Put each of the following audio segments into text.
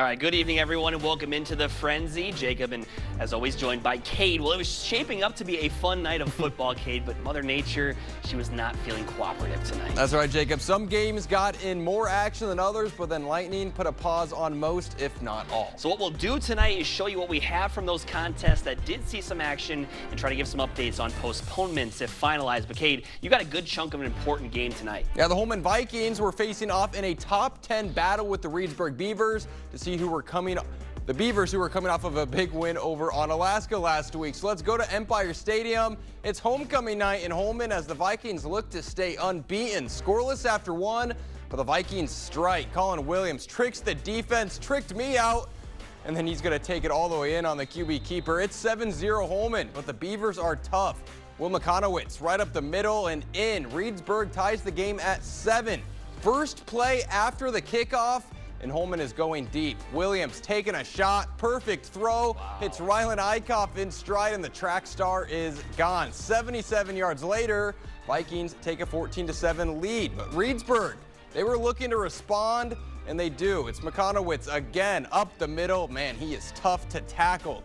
All right, good evening, everyone, and welcome into the Frenzy. Jacob, and as always, joined by Cade. Well, it was shaping up to be a fun night of football, Cade, but Mother Nature, she was not feeling cooperative tonight. That's right, Jacob. Some games got in more action than others, but then Lightning put a pause on most, if not all. So what we'll do tonight is show you what we have from those contests that did see some action and try to give some updates on postponements if finalized. But, Cade, you got a good chunk of an important game tonight. Yeah, the Holman Vikings were facing off in a top 10 battle with the Reedsburg Beavers to see who were coming. The Beavers, who were coming off of a big win over on Alaska last week. So let's go to Empire Stadium. It's homecoming night in Holman as the Vikings look to stay unbeaten. Scoreless after one, but the Vikings strike. Colin Williams tricks the defense, tricked me out, and then he's going to take it all the way in on the QB keeper. It's 7-0 Holman, but the Beavers are tough. Will McConowitz right up the middle and in. Reedsburg ties the game at 7. First play after the kickoff, and Holman is going deep. Williams taking a shot, perfect throw, hits Rylan Eichhoff in stride, and the track star is gone. 77 yards later, Vikings take a 14-7 lead. But Reedsburg, they were looking to respond, and they do. It's McConowitz again up the middle. Man, he is tough to tackle.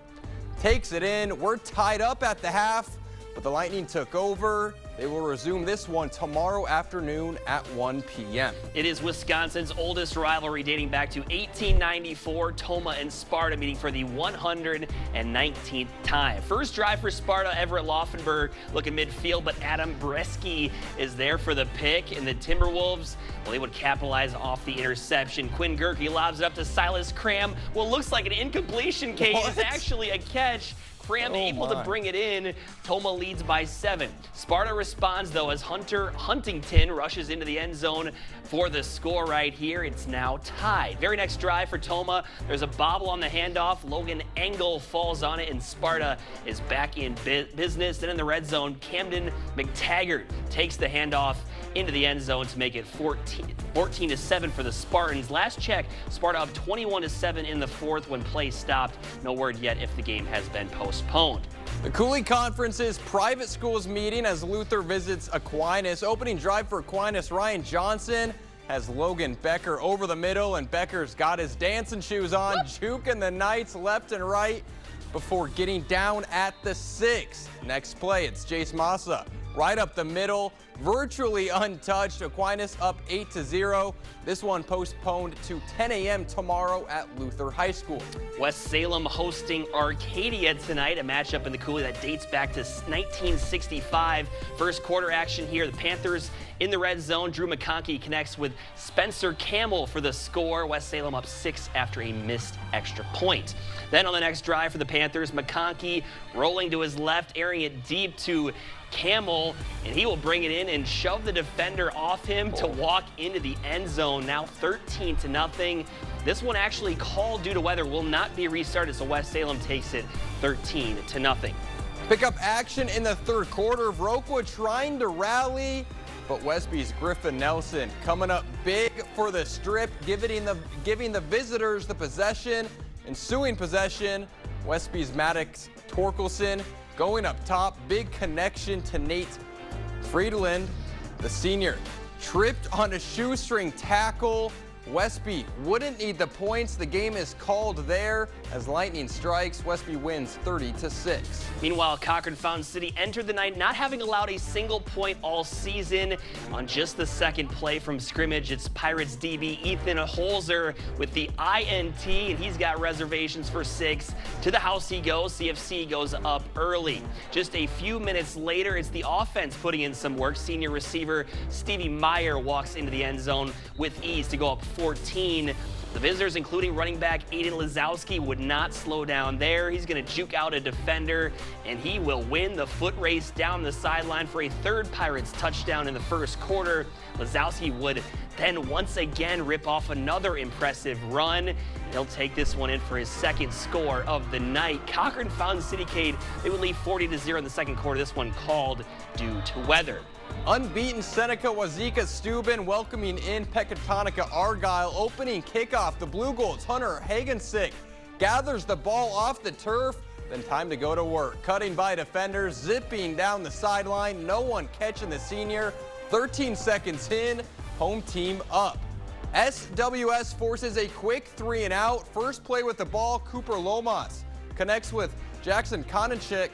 Takes it in. We're tied up at the half, but the Lightning took over. They will resume this one tomorrow afternoon at 1 p.m. It is Wisconsin's oldest rivalry dating back to 1894, Tomah and Sparta meeting for the 119th time. First drive for Sparta, Everett Laufenberg looking midfield, but Adam Bresky is there for the pick, and the Timberwolves, well, they would capitalize off the interception. Quinn Gerke lobs it up to Silas Cram. What looks like an incompletion, Kate, is actually a catch. Cram able to bring it in. Tomah leads by 7. Sparta responds, though, as Hunter Huntington rushes into the end zone for the score right here. It's now tied. Very next drive for Tomah. There's a bobble on the handoff. Logan Engel falls on it, and Sparta is back in business. Then in the red zone, Camden McTaggart takes the handoff into the end zone to make it 14-7 for the Spartans. Last check, Sparta up 21-7 in the fourth when play stopped. No word yet if the game has been postponed. The Cooley Conference's private schools meeting as Luther visits Aquinas. Opening drive for Aquinas, Ryan Johnson has Logan Becker over the middle, and Becker's got his dancing shoes on, juking the Knights left and right before getting down at the 6. Next play, it's Jace Massa right up the middle, virtually untouched. Aquinas up 8-0. This one postponed to 10 a.m. tomorrow at Luther High School. West Salem hosting Arcadia tonight, a matchup in the Cooley that dates back to 1965. First quarter action here. The Panthers in the red zone. Drew McConkey connects with Spencer Campbell for the score. West Salem up 6 after a missed extra point. Then on the next drive for the Panthers, McConkey rolling to his left, airing it deep to Camel, and he will bring it in and shove the defender off him to walk into the end zone. Now 13-0. This one actually called due to weather, will not be restarted, so West Salem takes it 13-0. Pick up action in the third quarter. Vroqua trying to rally, but Westby's Griffin Nelson coming up big for the strip, giving the visitors the possession. Ensuing possession, Westby's Maddox Torkelson going up top. Big connection to Nate Friedland, the senior. Tripped on a shoestring tackle. Westby wouldn't need the points. The game is called there as Lightning strikes. Westby wins 30-6. Meanwhile, Cochran Fountain City entered the night not having allowed a single point all season. On just the second play from scrimmage, it's Pirates DB Ethan Holzer with the INT, and he's got reservations for 6. To the house he goes. CFC goes up early. Just a few minutes later, it's the offense putting in some work. Senior receiver Stevie Meyer walks into the end zone with ease to go up 14. The visitors, including running back Aiden Lazowski, would not slow down there. He's going to juke out a defender, and he will win the foot race down the sideline for a third Pirates touchdown in the first quarter. Lazowski would then once again rip off another impressive run. He'll take this one in for his second score of the night. Cochran Fountain City, Cade, they would lead 40-0 in the second quarter. This one called due to weather. Unbeaten Seneca Wazika Steuben welcoming in Pecatonica Argyle. Opening kickoff, the Blue Golds, Hunter Hagensick gathers the ball off the turf, then time to go to work. Cutting by defenders, zipping down the sideline, no one catching the senior. 13 seconds in, home team up. SWS forces a quick 3-and-out. First play with the ball, Cooper Lomas connects with Jackson Konachik.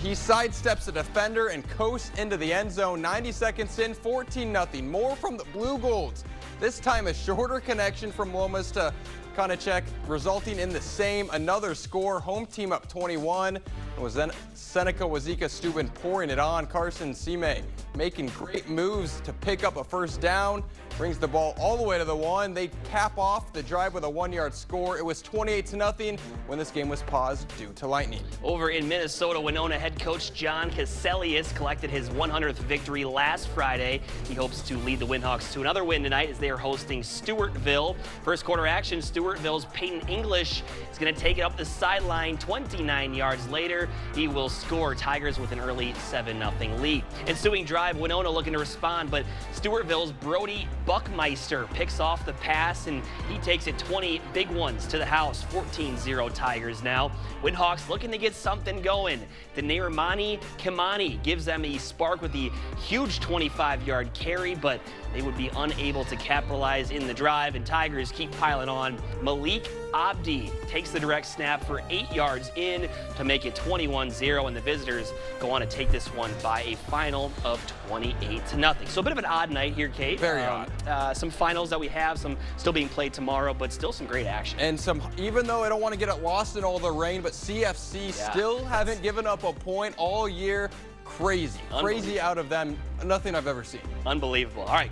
He sidesteps the defender and coasts into the end zone. 90 seconds in, 14-0. More from the Blue Golds. This time a shorter connection from Lomas to Konachik, resulting in the same. Another score. Home team up 21. It was then Seneca Wazika Steuben pouring it on. Carson Sime making great moves to pick up a first down. Brings the ball all the way to the 1. They cap off the drive with a 1-yard score. It was 28-0 when this game was paused due to lightning. Over in Minnesota, Winona head coach John Cassellius collected his 100th victory last Friday. He hopes to lead the Windhawks to another win tonight as they are hosting Stewartville. First quarter action, Stewartville's Peyton English is going to take it up the sideline. 29 yards later, he will score. Tigers with an early 7-0 lead. Ensuing drive, Winona looking to respond, but Stewartville's Brody Buckmeister picks off the pass, and he takes it 20 big ones to the house. 14-0 Tigers now. Windhawks looking to get something going. Deniramani Kimani gives them a spark with the huge 25-yard carry, but they would be unable to capitalize in the drive, and Tigers keep piling on. Malik Abdi takes the direct snap for 8 yards in to make it 21-0, and the visitors go on to take this one by a final of 28-0. So a bit of an odd night here, Kate. Very odd. Some finals that we have, some still being played tomorrow, but still some great action. And even though I don't want to get it lost in all the rain, but CFC still haven't given up a point all year. Crazy out of them. Nothing I've ever seen. Unbelievable. All right.